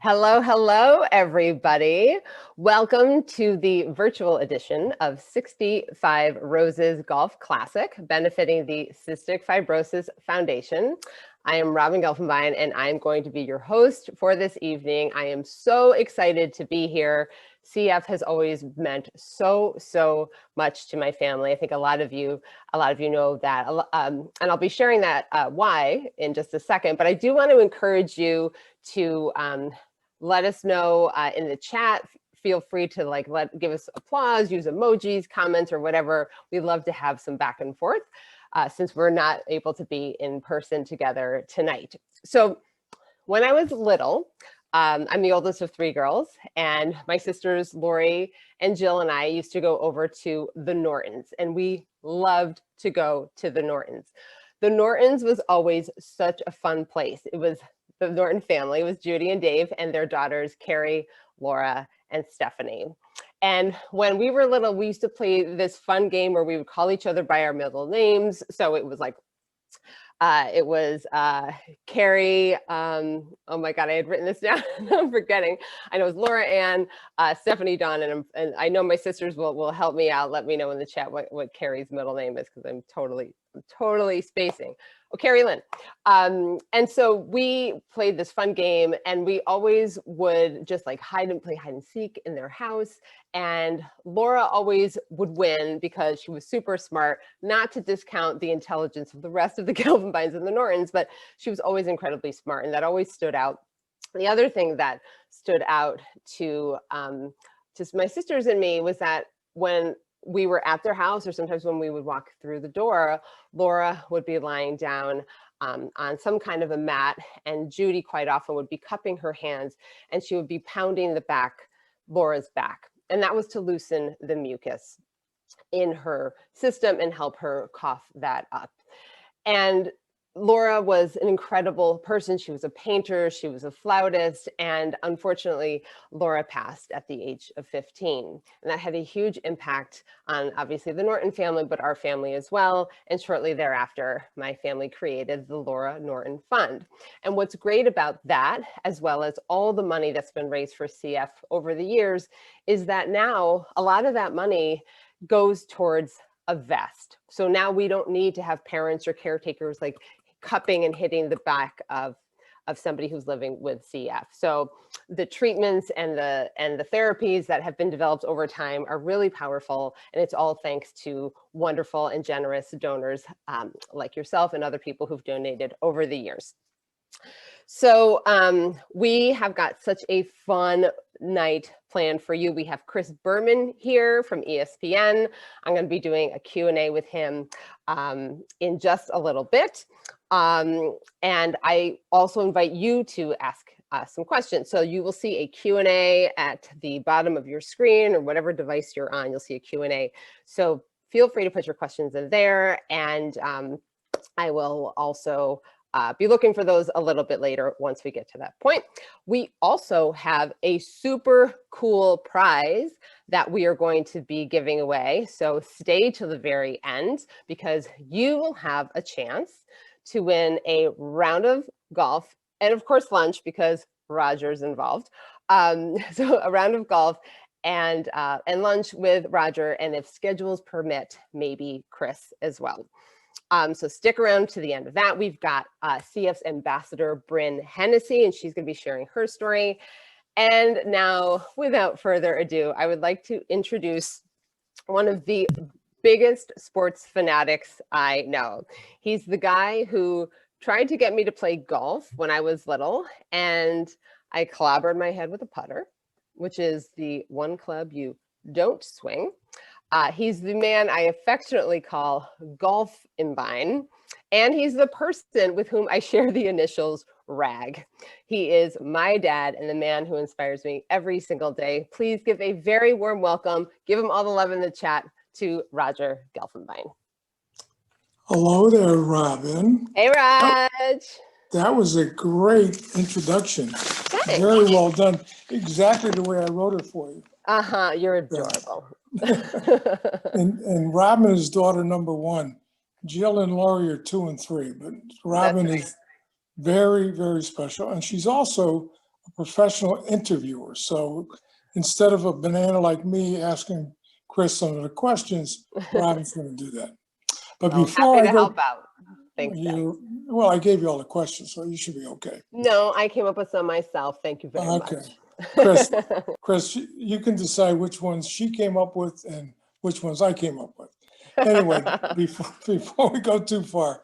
Hello, hello, everybody. Welcome to the virtual edition of 65 Roses Golf Classic, benefiting the Cystic Fibrosis Foundation. I am Robin Gelfenbein, and I'm going to be your host for this evening. I am so excited to be here. CF has always meant so much to my family. I think a lot of you know that, and I'll be sharing that why in just a second. But I do want to encourage you to let us know in the chat. Feel free to give us applause, use emojis, comments, or whatever. We'd love to have some back and forth since we're not able to be in person together tonight. So when I was little, I'm the oldest of three girls, and my sisters Lori and Jill and I used to go over to the Nortons, and we loved to go to the Nortons. The Nortons was always such a fun place. It was the Norton family. It was Judy and Dave and their daughters, Carrie, Laura, and Stephanie. And when we were little, we used to play this fun game where we would call each other by our middle names. So it was like, Carrie, oh my God, I had written this down, I'm forgetting. I know it was Laura Ann, Stephanie Dawn, and I know my sisters will help me out. Let me know in the chat what Carrie's middle name is, because I'm totally spacing. Oh, Carrie Lynn. And so we played this fun game, and we always would just like play hide and seek in their house. And Laura always would win because she was super smart, not to discount the intelligence of the rest of the Gelfenbeins and the Nortons, but she was always incredibly smart, and that always stood out. The other thing that stood out to just my sisters and me was that when we were at their house, or sometimes when we would walk through the door, Laura would be lying down on some kind of a mat, and Judy quite often would be cupping her hands, and she would be pounding Laura's back. And that was to loosen the mucus in her system and help her cough that up. And Laura was an incredible person. She was a painter, she was a flautist, and unfortunately, Laura passed at the age of 15. And that had a huge impact on obviously the Norton family, but our family as well. And shortly thereafter, my family created the Laura Norton Fund. And what's great about that, as well as all the money that's been raised for CF over the years, is that now a lot of that money goes towards a vest. So now we don't need to have parents or caretakers like cupping and hitting the back of somebody who's living with CF. So the treatments and the therapies that have been developed over time are really powerful, and it's all thanks to wonderful and generous donors like yourself and other people who've donated over the years. So we have got such a fun night planned for you. We have Chris Berman here from ESPN. I'm going to be doing a Q&A with him in just a little bit. And I also invite you to ask some questions. So you will see a Q&A at the bottom of your screen, or whatever device you're on, you'll see a Q&A. So feel free to put your questions in there, and I will also be looking for those a little bit later once we get to that point. We also have a super cool prize that we are going to be giving away. So stay to the very end, because you will have a chance to win a round of golf, and of course lunch, because Roger's involved. So a round of golf and lunch with Roger, and if schedules permit, maybe Chris as well. So stick around to the end of that. We've got CF's ambassador, Bryn Hennessy, and she's going to be sharing her story. And now, without further ado, I would like to introduce one of the biggest sports fanatics I know. He's the guy who tried to get me to play golf when I was little, and I clobbered my head with a putter, which is the one club you don't swing. He's the man I affectionately call Golfenbein, and he's the person with whom I share the initials RAG. He is my dad and the man who inspires me every single day. Please give a very warm welcome, give him all the love in the chat, to Roger Gelfenbein. Hello there, Robin. Hey, Raj. That was a great introduction. Thanks. Very well done. Exactly the way I wrote it for you. You're adorable. And Robin is daughter number one. Jill and Laurie are 2 and 3, but Robin is very, very special. And she's also a professional interviewer. So instead of a banana like me asking Chris some of the questions, Robin's going to do that. But Well, before happy I to go, help out. Thanks, Deb. well, I gave you all the questions, so you should be okay. No, I came up with some myself. Thank you very Okay. much. Chris, you can decide which ones she came up with and which ones I came up with. Anyway, before we go too far,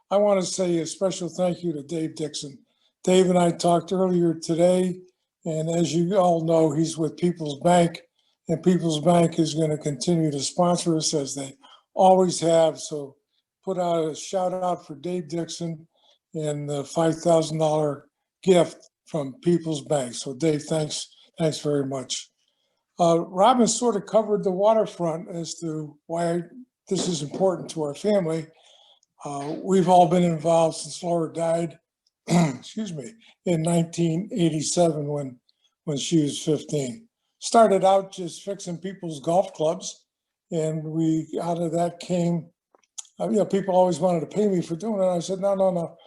I want to say a special thank you to Dave Dixon. Dave and I talked earlier today, and as you all know, he's with People's Bank, and People's Bank is going to continue to sponsor us as they always have. So put out a shout out for Dave Dixon and the $5,000 gift from People's Bank. So Dave, thanks very much. Robin sort of covered the waterfront as to why this is important to our family. We've all been involved since Laura died, excuse me, in 1987 when she was 15. Started out just fixing people's golf clubs, and out of that came, people always wanted to pay me for doing it. I said, no,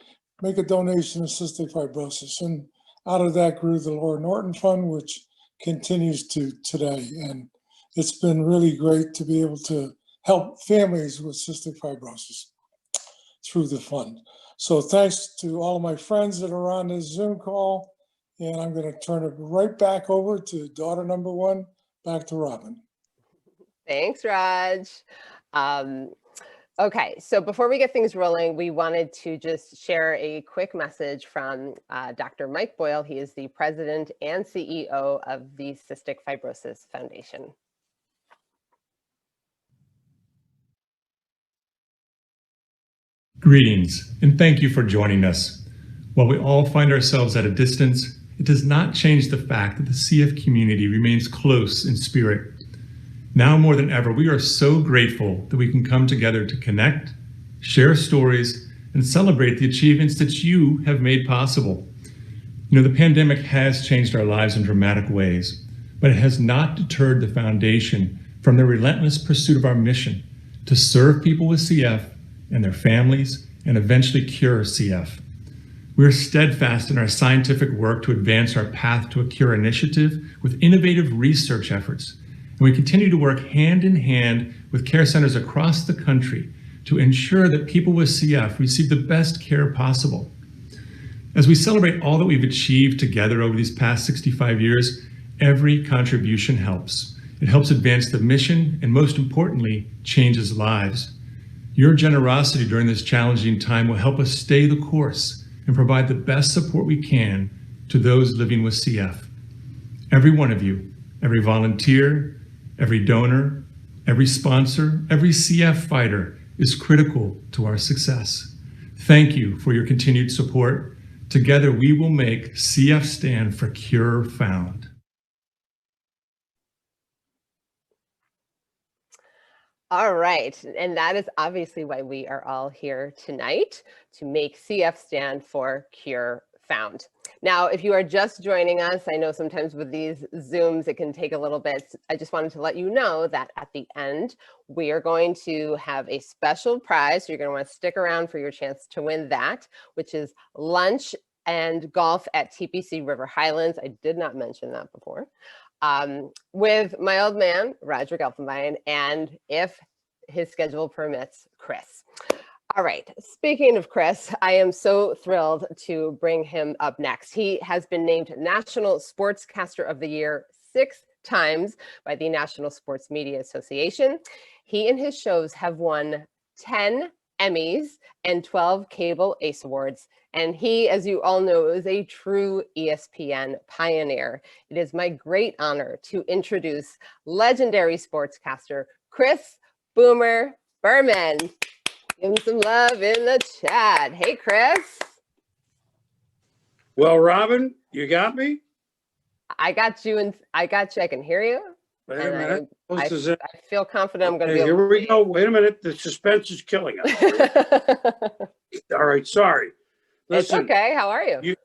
make a donation to cystic fibrosis. And out of that grew the Laura Norton Fund, which continues to today. And it's been really great to be able to help families with cystic fibrosis through the fund. So thanks to all of my friends that are on this Zoom call. And I'm going to turn it right back over to daughter number one, back to Robin. Thanks, Raj. Okay, so before we get things rolling, we wanted to just share a quick message from Dr. Mike Boyle. He is the president and CEO of the Cystic Fibrosis Foundation. Greetings, and thank you for joining us. While we all find ourselves at a distance, it does not change the fact that the CF community remains close in spirit. Now more than ever, we are so grateful that we can come together to connect, share stories, and celebrate the achievements that you have made possible. The pandemic has changed our lives in dramatic ways, but it has not deterred the foundation from the relentless pursuit of our mission to serve people with CF and their families and eventually cure CF. We are steadfast in our scientific work to advance our Path to a Cure initiative with innovative research efforts. And we continue to work hand in hand with care centers across the country to ensure that people with CF receive the best care possible. As we celebrate all that we've achieved together over these past 65 years, every contribution helps. It helps advance the mission and, most importantly, changes lives. Your generosity during this challenging time will help us stay the course and provide the best support we can to those living with CF. Every one of you, every volunteer, every donor, every sponsor, every CF fighter is critical to our success. Thank you for your continued support. Together, we will make CF stand for Cure Found. All right, and that is obviously why we are all here tonight, to make CF stand for Cure Found. Now, if you are just joining us, I know sometimes with these Zooms, it can take a little bit. I just wanted to let you know that at the end, we are going to have a special prize. So you're going to want to stick around for your chance to win that, which is lunch and golf at TPC River Highlands. I did not mention that before. With my old man, Roger Gelfenbein, and if his schedule permits, Chris. All right, speaking of Chris, I am so thrilled to bring him up next. He has been named National Sportscaster of the Year 6 times by the National Sports Media Association. He and his shows have won 10 Emmys and 12 Cable Ace Awards. And he, as you all know, is a true ESPN pioneer. It is my great honor to introduce legendary sportscaster Chris Boomer Berman. Give him some love in the chat. Hey, Chris. Well, Robin, you got me? I got you, and I got you. I can hear you. Wait a minute. I feel confident I'm going to be able Here to we go. Wait a minute. The suspense is killing us. All right. Sorry. Listen, it's okay. How are you?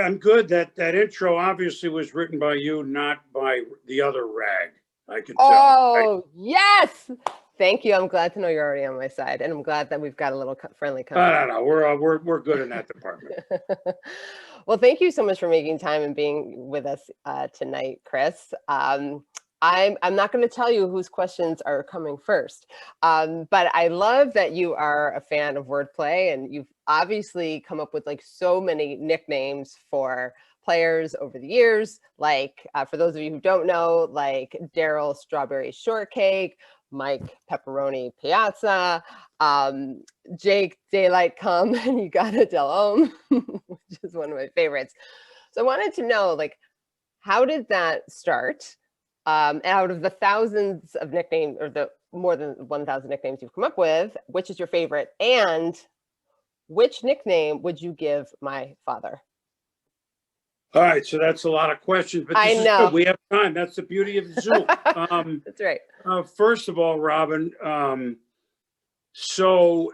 I'm good. That intro obviously was written by you, not by the other rag. I can tell. Oh, yes. Thank you. I'm glad to know you're already on my side, and I'm glad that we've got a little friendly conversation. No. We're good in that department. Well, thank you so much for making time and being with us tonight, Chris. I'm not going to tell you whose questions are coming first, but I love that you are a fan of wordplay, and you've obviously come up with like so many nicknames for players over the years. Like for those of you who don't know, like Daryl Strawberry Shortcake, Mike Pepperoni Piazza, Jake Daylight Come, and you gotta Del which is one of my favorites. So I wanted to know, like, how did that start? Out of the thousands of nicknames, or the more than 1,000 nicknames you've come up with, which is your favorite? And which nickname would you give my father? All right, so that's a lot of questions, but I this is know. good. We have time. That's the beauty of Zoom. That's right. First of all, Robin, so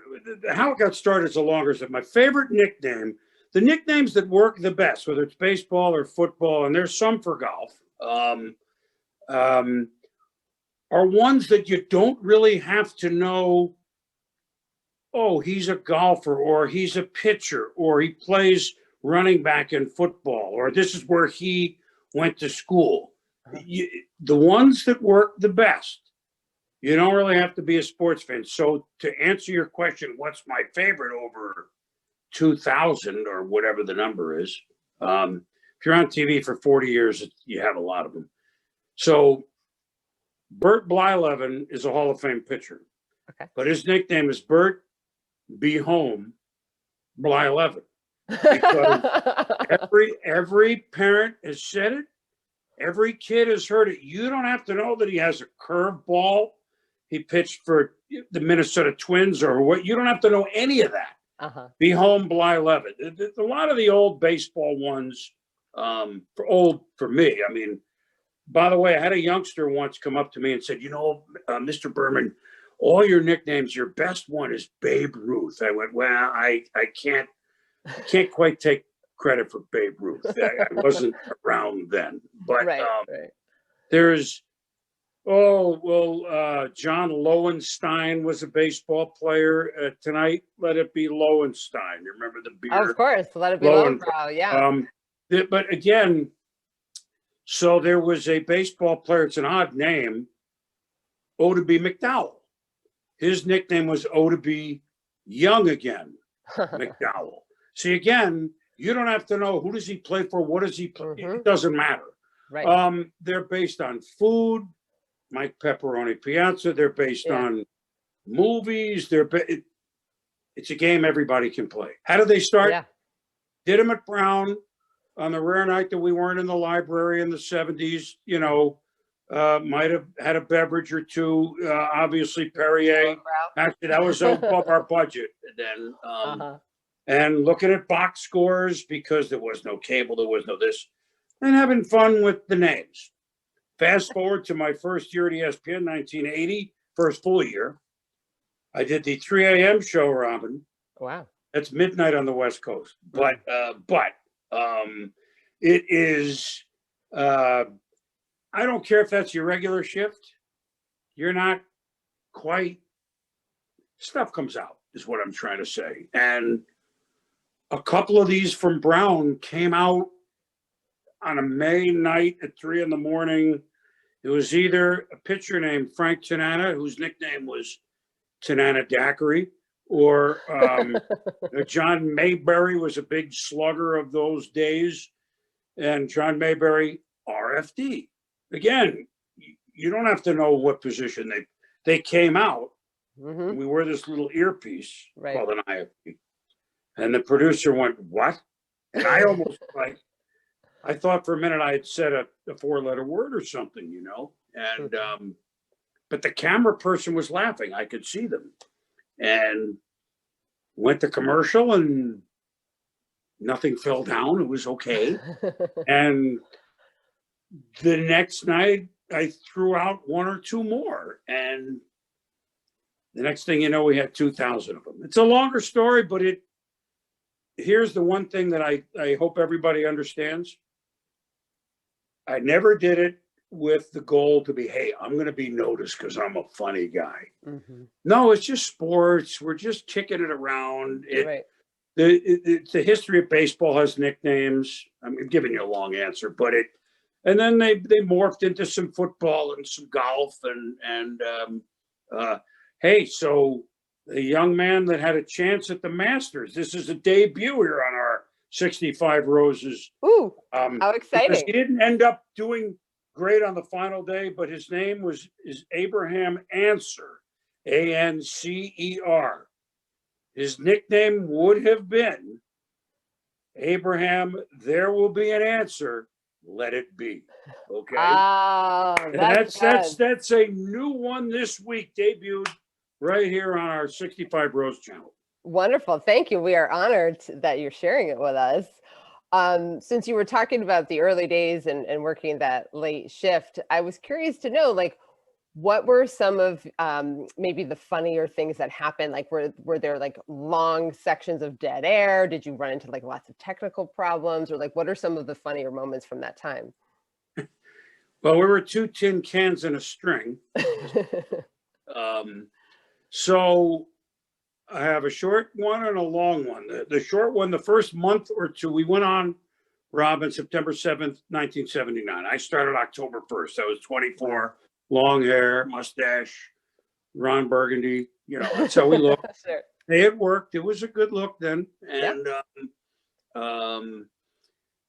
how it got started is a longer story. My favorite nickname, the nicknames that work the best, whether it's baseball or football, and there's some for golf, are ones that you don't really have to know, oh, he's a golfer, or he's a pitcher, or he plays running back in football, or this is where he went to school. The ones that work the best, you don't really have to be a sports fan. So to answer your question, what's my favorite over 2,000 or whatever the number is? If you're on TV for 40 years, you have a lot of them. So Bert Blyleven is a Hall of Fame pitcher. Okay. But his nickname is Bert Be Home Blyleven. Because every parent has said it. Every kid has heard it. You don't have to know that he has a curveball. He pitched for the Minnesota Twins or what. You don't have to know any of that. Be Home Blyleven. A lot of the old baseball ones, for me. I mean, by the way, I had a youngster once come up to me and said, Mr. Berman, all your nicknames, your best one is Babe Ruth. I went, well, I can't quite take credit for Babe Ruth. I wasn't around then, but right. There's, John Lowenstein was a baseball player. Tonight, let it be Lowenstein. You remember the beer? Of course, let it be Lowenbrow. Yeah. But again, so there was a baseball player. It's an odd name, Oddibe McDowell. His nickname was Oddibe Young Again McDowell. See, again, you don't have to know who does he play for, what does he play. It doesn't matter. Right. They're based on food, Mike Pepperoni Piazza. They're based on movies. It's a game everybody can play. How did they start? Yeah. Did them at Brown on the rare night that we weren't in the library in the 70s. Might have had a beverage or two. Obviously, Perrier. Actually, that was above our budget then. And looking at box scores because there was no cable, there was no this, and having fun with the names. Fast forward to my first year at ESPN, 1980, first full year. I did the 3 a.m. show, Robin. Wow. That's midnight on the West Coast. But it is, I don't care if that's your regular shift. You're not quite, stuff comes out, is what I'm trying to say. And a couple of these from Brown came out on a May night at 3 a.m. It was either a pitcher named Frank Tanana, whose nickname was Tanana Daiquiri, or John Mayberry was a big slugger of those days. And John Mayberry, RFD. Again, you don't have to know what position they came out. We wear this little earpiece called an IFP. And the producer went, what? And I almost I thought for a minute I had said a 4-letter word or something, and, but the camera person was laughing. I could see them, and went to commercial and nothing fell down. It was okay. And the next night I threw out 1 or 2 more, and the next thing you know, we had 2,000 of them. It's a longer story, but here's the one thing that I hope everybody understands. I never did it with the goal to be, hey, I'm going to be noticed because I'm a funny guy. No, it's just sports. We're just kicking it around. the history of baseball has nicknames. I'm giving you a long answer, but and then they morphed into some football and some golf hey, so the young man that had a chance at the Masters, this is a debut here on our 65 Roses. Ooh, How how exciting. He didn't end up doing great on the final day, but his name is Abraham Ancer, Ancer. His nickname would have been Abraham, there will be an answer, let it be. Okay. Oh, And that's that's a new one this week, debuted right here on our 65 Rose channel. wonderful. Thank you. We are honored that you're sharing it with us. Since you were talking about the early days and working that late shift, I was curious to know, like, what were some of maybe the funnier things that happened? Like, were there like long sections of dead air? Did you run into like lots of technical problems, or like what are some of the funnier moments from that time? Well, we were 2 tin cans and a string. So I have a short one and a long one. The short one, the first month or two, we went on, Rob, on September 7th, 1979. I started October 1st. I was 24, long hair, mustache, Ron Burgundy. You know, that's how we looked. Sure. It worked. It was a good look then. And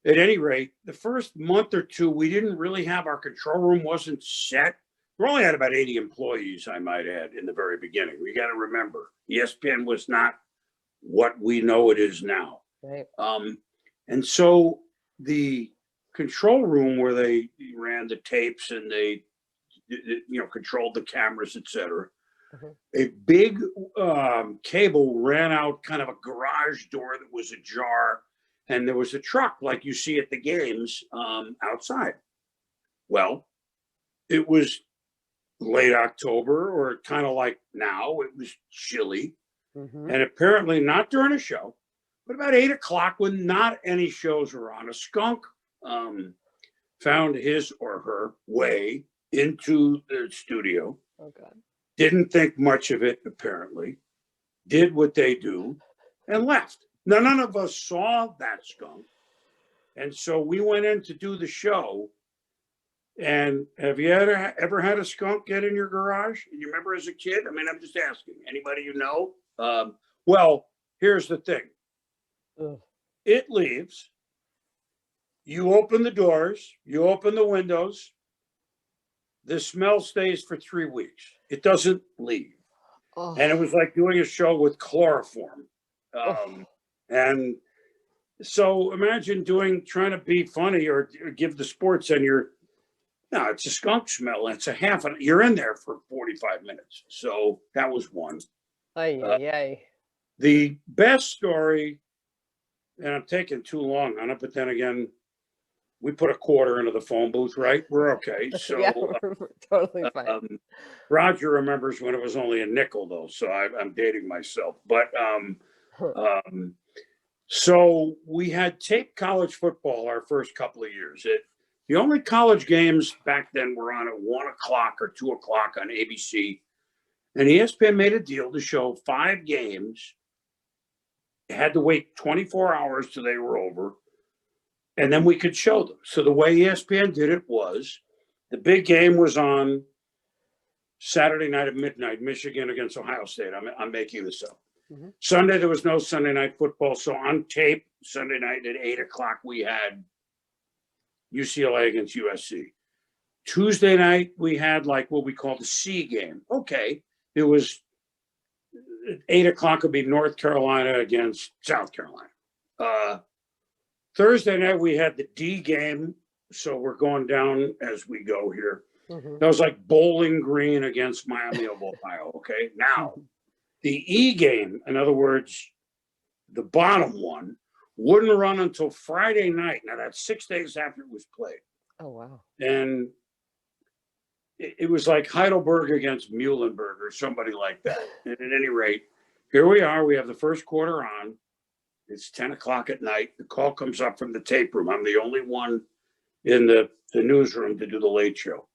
at any rate, the first month or two, we didn't really have, our control room wasn't set. We only had about 80 employees, I might add, in the very beginning. We got to remember, ESPN was not what we know it is now. Right. And so the control room where they ran the tapes and they, controlled the cameras, etc. Mhm. A big cable ran out kind of a garage door that was ajar, and there was a truck like you see at the games outside. Well, it was late October, or kind of like now, it was chilly. Mhm. And apparently not during a show, but about 8 o'clock when not any shows were on, a skunk found his or her way into the studio. Oh God. Didn't think much of it, apparently. Did what they do and left. Now, none of us saw that skunk. And so we went in to do the show. And have you ever had a skunk get in your garage? You remember as a kid? I mean, I'm just asking. Anybody you know? Well, here's the thing. Ugh. It leaves. You open the doors. You open the windows. The smell stays for 3 weeks. It doesn't leave. Oh. And it was like doing a show with chloroform. Oh. And so imagine trying to be funny or give the sports, and no, it's a skunk smell. It's you're in there for 45 minutes. So that was one. Ay, ay, ay. The best story, and I'm taking too long on it, but then again, we put a quarter into the phone booth, right? We're okay. So Yeah, we're totally fine. Roger remembers when it was only a nickel, though. So I'm dating myself. But so we had taped college football our first couple of years. The only college games back then were on at 1 o'clock or 2 o'clock on ABC. And ESPN made a deal to show 5 games. You had to wait 24 hours till they were over, and then we could show them. So the way ESPN did it was, the big game was on Saturday night at midnight, Michigan against Ohio State. I'm making this up. Mm-hmm. Sunday, there was no Sunday night football. So on tape, Sunday night at 8 o'clock, we had UCLA against USC. Tuesday night, we had like what we call the C game. Okay. It was 8 o'clock would be North Carolina against South Carolina. Thursday night, we had the D game. So we're going down as we go here. Mm-hmm. That was like Bowling Green against Miami of Ohio. Okay. Now, the E game, in other words, the bottom one, wouldn't run until Friday night. Now, that's 6 days after it was played. Oh, wow. And it was like Heidelberg against Muhlenberg or somebody like that. And at any rate, here we are. We have the first quarter on. It's 10 o'clock at night. The call comes up from the tape room. I'm the only one in the newsroom to do the late show.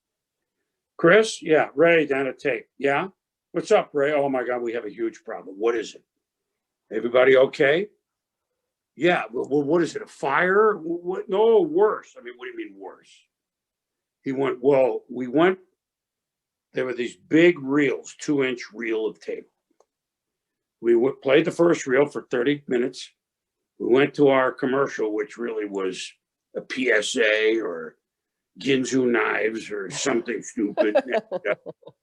Chris? Yeah, Ray, down at tape. Yeah? What's up, Ray? Oh, my God, we have a huge problem. What is it? Everybody okay? Yeah, well, what is it? A fire? What? No, worse. I mean, what do you mean worse? He went, well, we went, there were these big reels, 2-inch reel of tape. Played the first reel for 30 minutes. We went to our commercial, which really was a PSA or Ginzu knives or something stupid.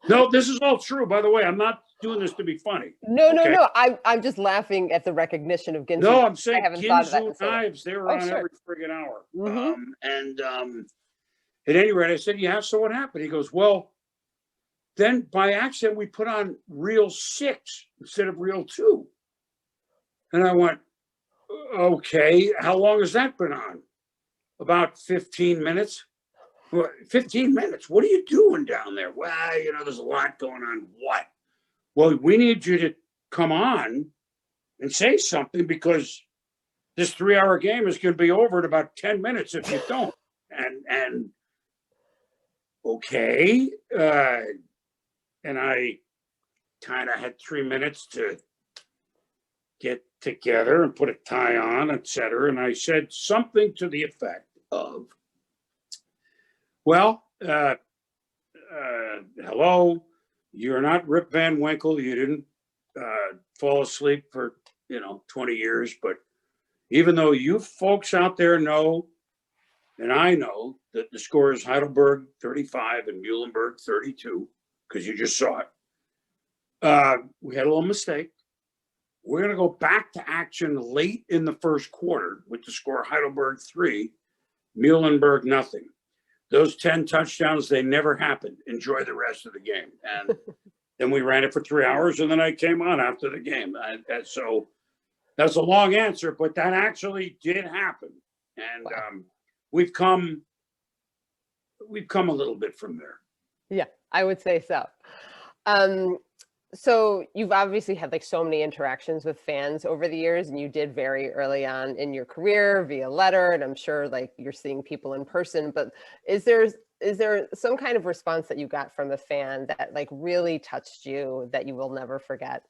No, this is all true, by the way. I'm not doing this to be funny. No, no, Okay. no. I'm just laughing at the recognition of Ginsu. No, I'm saying haven't thought of that in Ginzu so long. knives, they were Oh, on sure. every friggin' hour. Mhm. At any rate, I said, yeah, so what happened? He goes, well, then by accident, we put on reel 6 instead of reel 2. And I went, okay, how long has that been on? About 15 minutes. Well, 15 minutes. What are you doing down there? Well, there's a lot going on. What? Well, we need you to come on and say something because this 3-hour game is going to be over in about 10 minutes if you don't. And okay. And I kind of had 3 minutes to get together and put a tie on, etc. And I said something to the effect of, well, hello, you're not Rip Van Winkle. You didn't fall asleep for 20 years, but even though you folks out there know, and I know that the score is Heidelberg 35 and Muhlenberg 32, because you just saw it. We had a little mistake. We're going to go back to action late in the first quarter with the score Heidelberg 3, Muhlenberg nothing. Those 10 touchdowns, they never happened. Enjoy the rest of the game. And then we ran it for 3 hours, and then I came on after the game. So that's a long answer, but that actually did happen. And Wow. we've come a little bit from there. Yeah, I would say so. So you've obviously had like so many interactions with fans over the years, and you did very early on in your career via letter, and I'm sure like you're seeing people in person, but is there some kind of response that you got from a fan that like really touched you that you will never forget?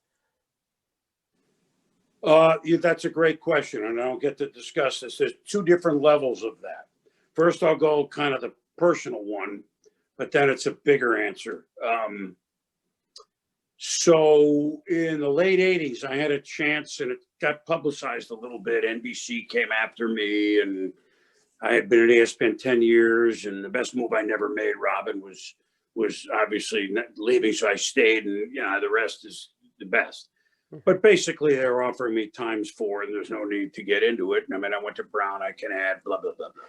That's a great question, and I don't get to discuss this. There's 2 different levels of that. First, I'll go kind of the personal one, but then it's a bigger answer. So in the late 80s, I had a chance, and it got publicized a little bit. NBC came after me, and I had been at ESPN 10 years, and the best move I never made, Robin, was obviously not leaving, so I stayed, and the rest is the best. But basically, they were offering me ×4, and there's no need to get into it. I mean, I went to Brown, I can add, blah, blah, blah, blah.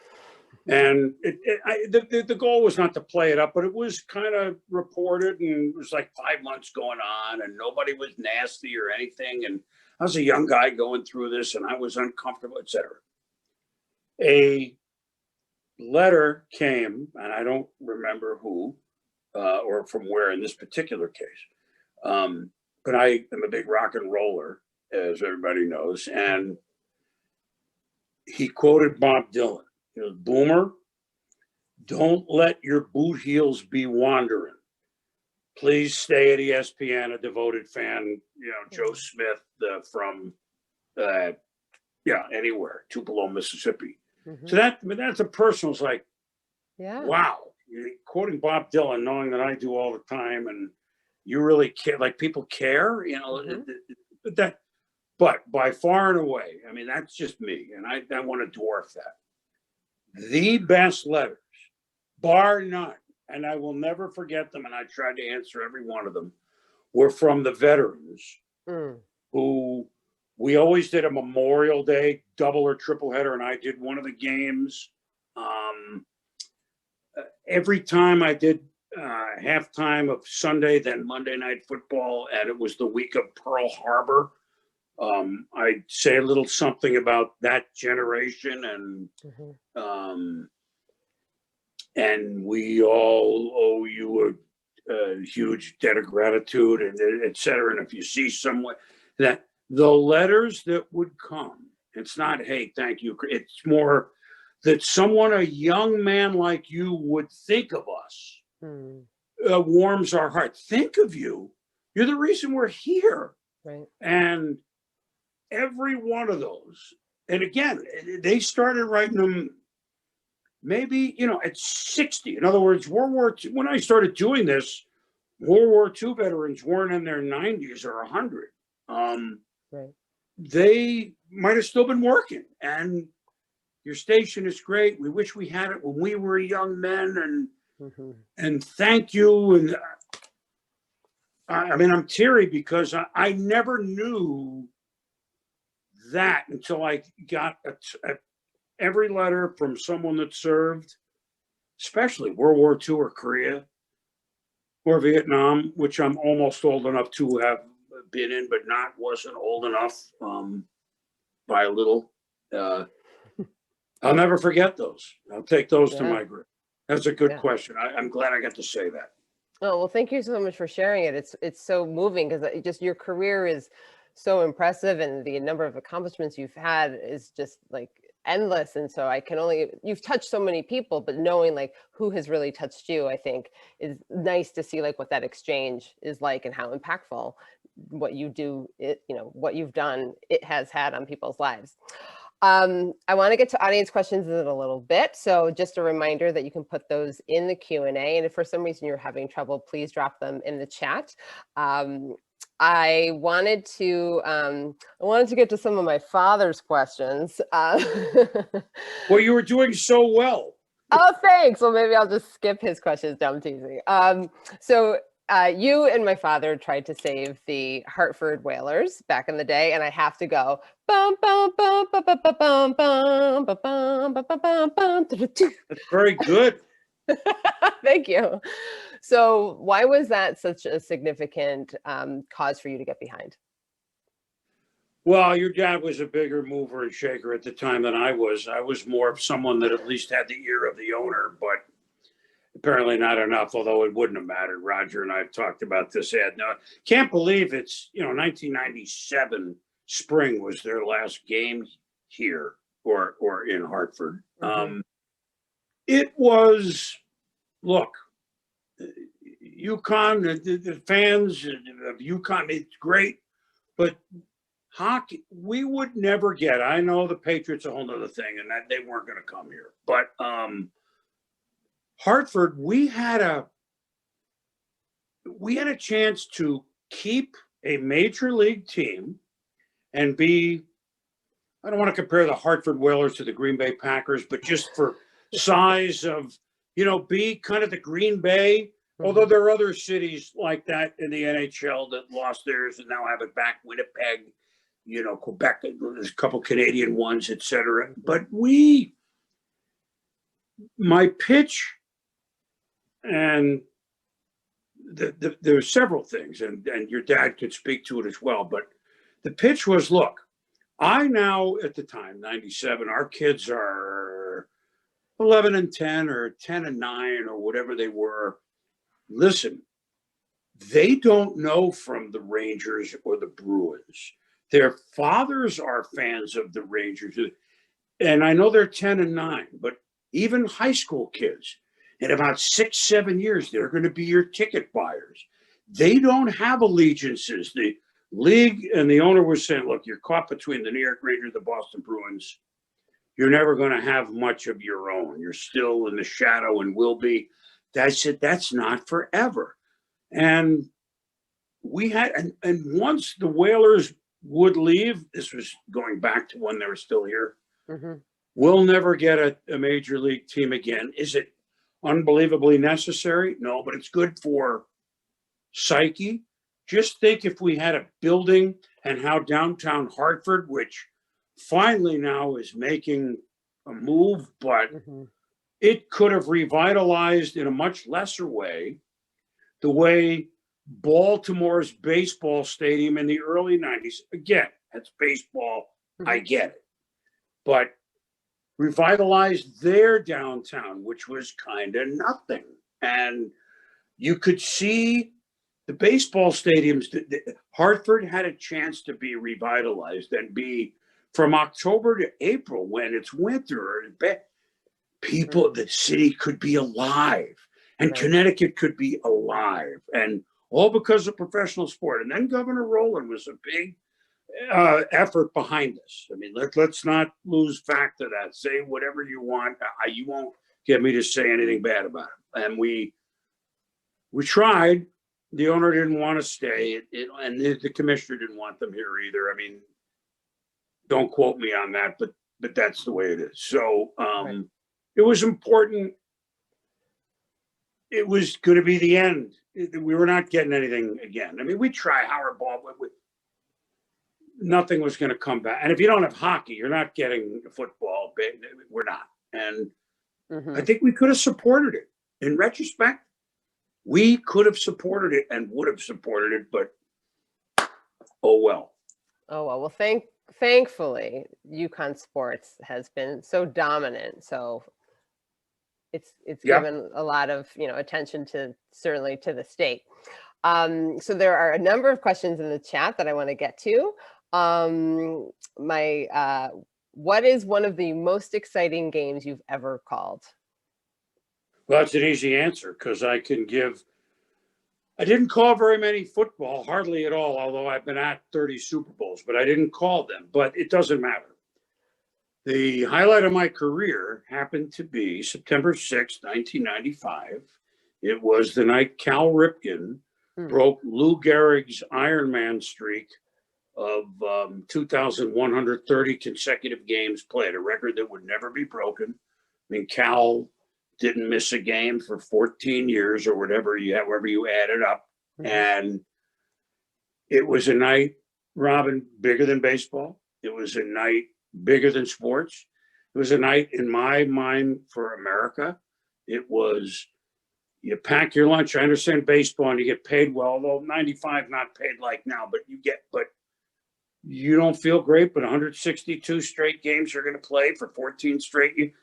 And the goal was not to play it up, but it was kind of reported, and it was like 5 months going on, and nobody was nasty or anything. And I was a young guy going through this, and I was uncomfortable, etc. A letter came, and I don't remember who or from where in this particular case. But I am a big rock and roller, as everybody knows. And he quoted Bob Dylan. He goes, Boomer, don't let your boot heels be wandering. Please stay at ESPN, a devoted fan, Joe Smith from, anywhere, Tupelo, Mississippi. Mhm. So that's a personal, it's like, Yeah. wow, you're quoting Bob Dylan, knowing that I do all the time, and you really care, like people care, but by far and away, I mean, that's just me, and I want to dwarf that. The best letters, bar none, and I will never forget them, and I tried to answer every one of them, were from the veterans who we always did a Memorial Day double or triple header, and I did one of the games. Every time I did halftime of Sunday, then Monday Night Football, and it was the week of Pearl Harbor. I'd say a little something about that generation, and we all owe you a huge debt of gratitude, and et cetera. And if you see someone that the letters that would come, it's not, hey, thank you. It's more that someone, a young man like you, would think of us, warms our heart. Think of you. You're the reason we're here. Right. And every one of those, and again, they started writing them maybe, at 60. In other words, World War II, when I started doing this, World War II veterans weren't in their 90s or 100. Right. They might have still been working. And your station is great. We wish we had it when we were young men. And thank you. And I mean, I'm teary because I never knew that until I got every letter from someone that served, especially World War II or Korea or Vietnam, which I'm almost old enough to have been in, but wasn't old enough by a little. I'll never forget those. I'll take those to my grave. That's a good question. I'm glad I got to say that. Oh, well, thank you so much for sharing it. It's so moving because just your career is so impressive and the number of accomplishments you've had is just like endless. And so you've touched so many people, but knowing like who has really touched you, I think is nice to see like what that exchange is like and how impactful what you do, what you've done, it has had on people's lives. I want to get to audience questions in a little bit. So just a reminder that you can put those in the Q&A. And if for some reason you're having trouble, please drop them in the chat. I wanted to get to some of my father's questions. Well, you were doing so well. Oh, thanks. Well, maybe I'll just skip his questions. No, I'm teasing. You and my father tried to save the Hartford Whalers back in the day, and I have to go bum bum bum bum bum bum bum bum bum bum bum. That's very good. Thank you. So, why was that such a significant cause for you to get behind? Well, your dad was a bigger mover and shaker at the time than I was. I was more of someone that at least had the ear of the owner, but apparently not enough, although it wouldn't have mattered. Roger and I have talked about this, Ed. Now, can't believe it's, 1997 spring was their last game here or in Hartford. It was, look, UConn, the fans of UConn, it's great, but hockey, we would never get. I know the Patriots a whole nother thing, and that they weren't going to come here, but Hartford, we had a chance to keep a major league team and be. I don't want to compare the Hartford Whalers to the Green Bay Packers, but just for size of, be kind of the Green Bay. Although there are other cities like that in the NHL that lost theirs and now have it back. Winnipeg, Quebec, there's a couple Canadian ones, etc. But my pitch, and there's several things, and your dad could speak to it as well. But the pitch was, look, I now at the time, 97, our kids are 11 and 10 or 10 and 9 or whatever they were. Listen, they don't know from the Rangers or the Bruins. Their fathers are fans of the Rangers. And I know they're 10 and 9, but even high school kids, in about 6-7 years, they're going to be your ticket buyers. They don't have allegiances. The league and the owner was saying, look, you're caught between the New York Rangers, the Boston Bruins. You're never going to have much of your own. You're still in the shadow and will be. That's it. That's not forever. And we had, and once the Whalers would leave, this was going back to when they were still here, we'll never get a major league team again. Is it unbelievably necessary? No, but it's good for psyche. Just think if we had a building and how downtown Hartford, which finally now is making a move, but it could have revitalized in a much lesser way the way Baltimore's baseball stadium in the early 90s, again, that's baseball, I get it, but revitalized their downtown, which was kind of nothing. And you could see the baseball stadiums, Hartford had a chance to be revitalized and be from October to April when it's winter, people, the city could be alive and Connecticut could be alive, and all because of professional sport. And then Governor Rowland was a big effort behind this. I mean, let's not lose fact of that. Say whatever you want. You won't get me to say anything bad about it. And we tried. The owner didn't want to stay, and the commissioner didn't want them here either. I mean, don't quote me on that, but that's the way it is. So Right. it was important. It was going to be the end. We were not getting anything again. I mean, we try Howard Ball, but nothing was going to come back. And if you don't have hockey, you're not getting football. We're not. And I think we could have supported it. In retrospect, we could have supported it and would have supported it, but oh well. Oh, well, thankfully, UConn sports has been so dominant. So it's Yeah. given a lot of, attention to certainly to the state. So there are a number of questions in the chat that I want to get to. What is one of the most exciting games you've ever called? Well, that's an easy answer because I didn't call very many football, hardly at all, although I've been at 30 Super Bowls, but I didn't call them. But it doesn't matter. The highlight of my career happened to be September 6, 1995. It was the night Cal Ripken broke Lou Gehrig's Ironman streak of 2,130 consecutive games played, a record that would never be broken. I mean, Cal didn't miss a game for 14 years or whatever however you add it up. And it was a night, Robin, bigger than baseball. It was a night bigger than sports. It was a night in my mind for America. It was, you pack your lunch. I understand baseball and you get paid well, although 95 not paid like now, but you don't feel great, but 162 straight games you're going to play for 14 straight.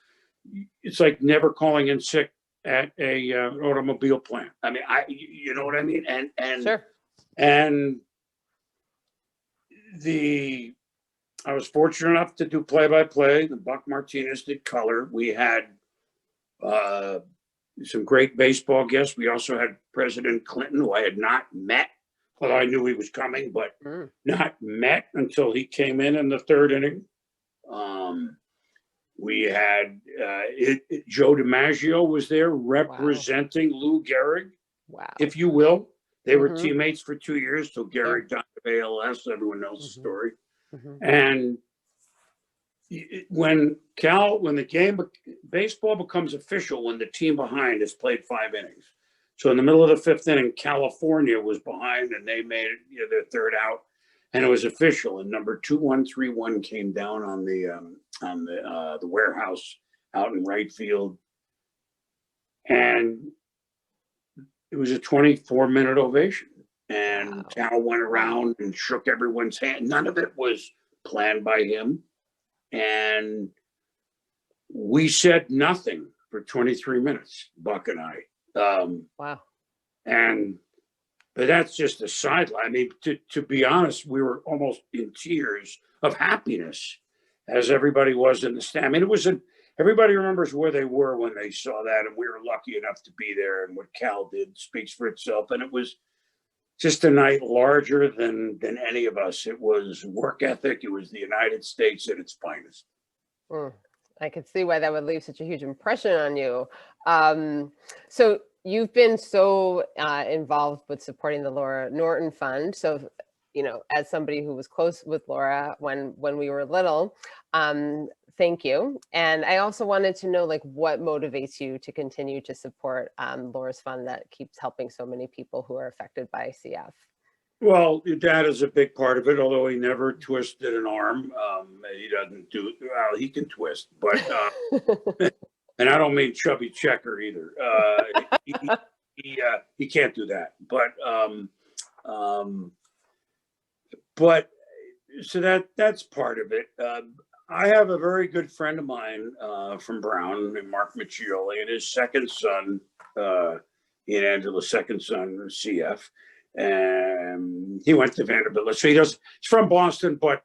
It's like never calling in sick at a automobile plant. I mean, you know what I mean? And Sure. And I was fortunate enough to do play-by-play. The Buck Martinez did color. We had some great baseball guests. We also had President Clinton, who I had not met, although I knew he was coming, but not met until he came in the third inning. We had Joe DiMaggio was there representing Lou Gehrig, if you will. They were teammates for 2 years till Gehrig died of ALS. Everyone knows the story. And when the game, baseball becomes official when the team behind has played 5 innings. So in the middle of the 5th inning, California was behind and they made it, their third out, and it was official. And number 2131 came down on the warehouse out in right field, and it was a 24-minute ovation. And Cal went around and shook everyone's hand. None of it was planned by him. And we said nothing for 23 minutes, Buck and I. But that's just a sideline. I mean, to be honest, we were almost in tears of happiness, as everybody was in the stand. I mean, everybody remembers where they were when they saw that, and we were lucky enough to be there. And what Cal did speaks for itself. And it was just a night larger than any of us. It was work ethic. It was the United States at its finest. I could see why that would leave such a huge impression on you. So you've been so involved with supporting the Laura Norton Fund. So, as somebody who was close with Laura when we were little, thank you. And I also wanted to know, what motivates you to continue to support Laura's fund that keeps helping so many people who are affected by CF? Well, your dad is a big part of it, although he never twisted an arm. He doesn't do, well, he can twist, but, and I don't mean chubby checker either. He can't do that. But so that's part of it. I have a very good friend of mine from Brown, named Mark Miccioli, and his second son, Ian Angela's second son, CF. And he went to Vanderbilt. So he's from Boston, but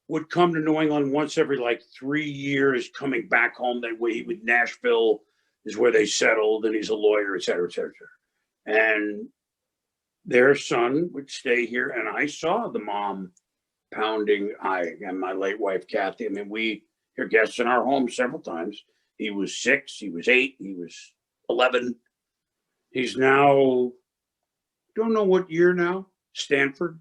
would come to New England once every 3 years, coming back home. Nashville is where they settled, and he's a lawyer, et cetera, et cetera, et cetera. And their son would stay here, and I saw the mom pounding. I and my late wife, Kathy. I mean, you're guests in our home several times. He was 6, he was 8, he was 11. He's now, don't know what year now, Stanford.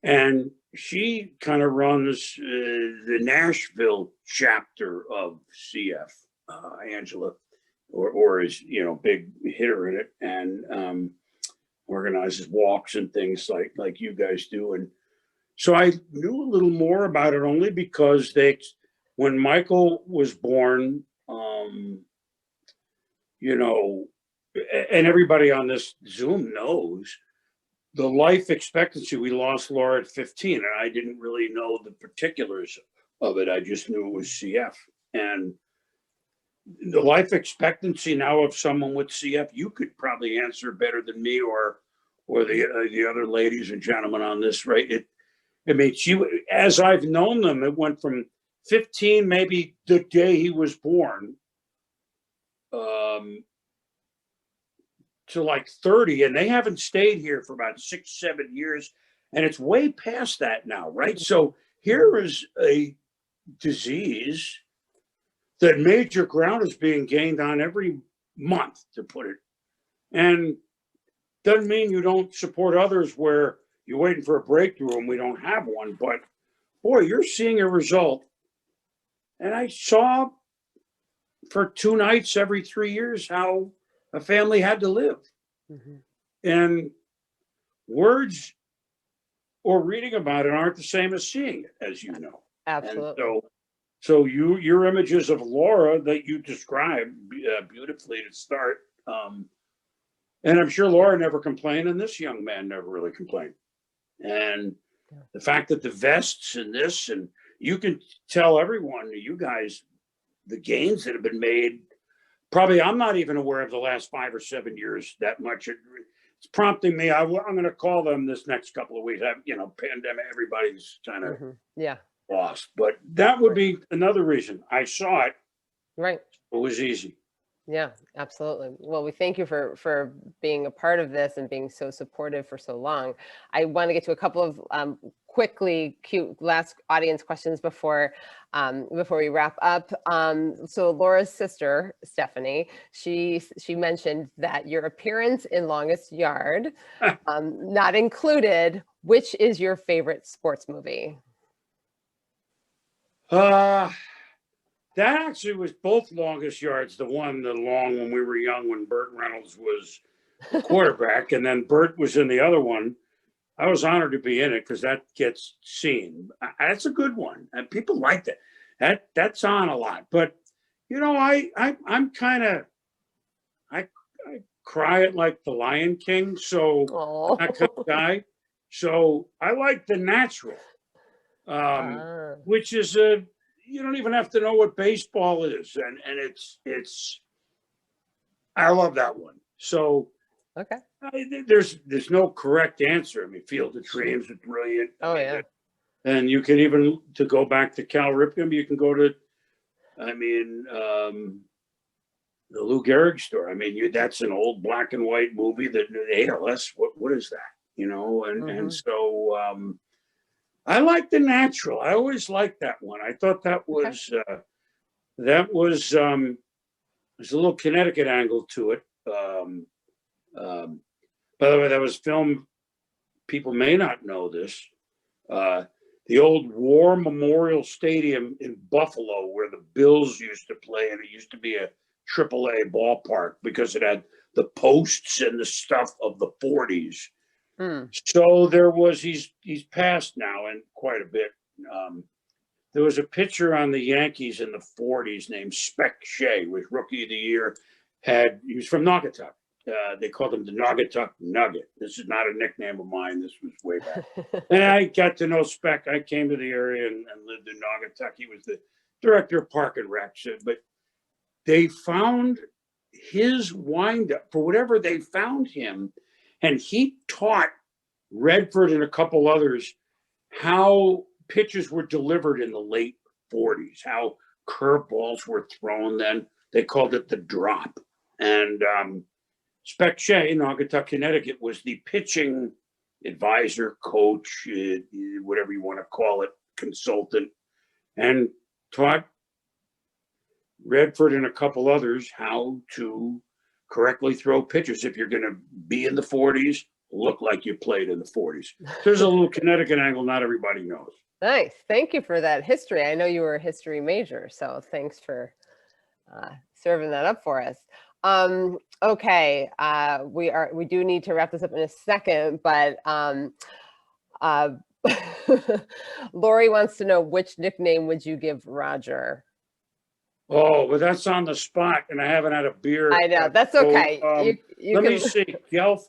And she kind of runs the Nashville chapter of CF, Angela, or is, big hitter in it, and organizes walks and things like you guys do. And so I knew a little more about it only because when Michael was born, and everybody on this Zoom knows the life expectancy. We lost Laura at 15, and I didn't really know the particulars of it. I just knew it was CF. And the life expectancy now of someone with CF, you could probably answer better than me or the other ladies and gentlemen on this, right? As I've known them, it went from 15, maybe the day he was born, to like 30, and they haven't stayed here for about 6-7 years, and it's way past that now, right? So here is a disease that major ground is being gained on every month, to put it. And doesn't mean you don't support others where you're waiting for a breakthrough and we don't have one, but boy, you're seeing a result. And I saw for 2 nights every 3 years how a family had to live. Mhm. And words or reading about it aren't the same as seeing it, as you know. Absolutely. And so your images of Laura that you described beautifully to start, and I'm sure Laura never complained, and this young man never really complained. And the fact that the vests and this, and you can tell everyone, you guys, the gains that have been made. Probably I'm not even aware of the last 5 or 7 years that much. It's prompting me. I'm going to call them this next couple of weeks. Pandemic, everybody's kind of Yeah. lost. But that would be another reason. I saw it. Right. It was easy. Yeah, absolutely. Well, we thank you for being a part of this and being so supportive for so long. I want to get to a couple of quickly cute last audience questions before we wrap up. So Laura's sister, Stephanie, she mentioned that your appearance in Longest Yard, not included, which is your favorite sports movie? That actually was both Longest Yards. The long when we were young, when Burt Reynolds was the quarterback, and then Burt was in the other one. I was honored to be in it because that gets seen. That's a good one, and people like that. That's on a lot. But I'm kind of I cry at like the Lion King, so Oh. that kind of guy. So I like The Natural, which is you don't even have to know what baseball is, and it's I love that one. So Okay. there's no correct answer. I mean, Field of Dreams is brilliant. Oh yeah. And you can even, to go back to Cal Ripken, you can go to, the Lou Gehrig story. I mean, that's an old black and white movie that ALS. What is that? And so I like The Natural. I always liked that one. I thought that was there's a little Connecticut angle to it. By the way, that was filmed. People may not know this. The old War Memorial Stadium in Buffalo, where the Bills used to play, and it used to be a AAA ballpark because it had the posts and the stuff of the 40s. So there was, he's passed now and quite a bit. There was a pitcher on the Yankees in the 40s named Spec Shea, was Rookie of the Year. He was from Naugatuck. They called him the Naugatuck Nugget. This is not a nickname of mine. This was way back. And I got to know Spec. I came to the area and lived in Naugatuck. He was the director of Park and Rec. But they found his windup, for whatever they found him, and he taught Redford and a couple others how pitches were delivered in the late 40s, how curveballs were thrown then. They called it the drop. And Spec Shea in Naugatuck, Connecticut, was the pitching advisor, coach, whatever you want to call it, consultant, and taught Redford and a couple others how to correctly throw pitches if you're going to be in the 40s, look like you played in the 40s. There's a little Connecticut angle not everybody knows. Nice. Thank you for that history. I know you were a history major, so thanks for serving that up for us. Okay, we do need to wrap this up in a second, but Lori wants to know, which nickname would you give Roger? Oh, but that's on the spot, and I haven't had a beer. I know, that's So, okay. You let can, me see, Gelf.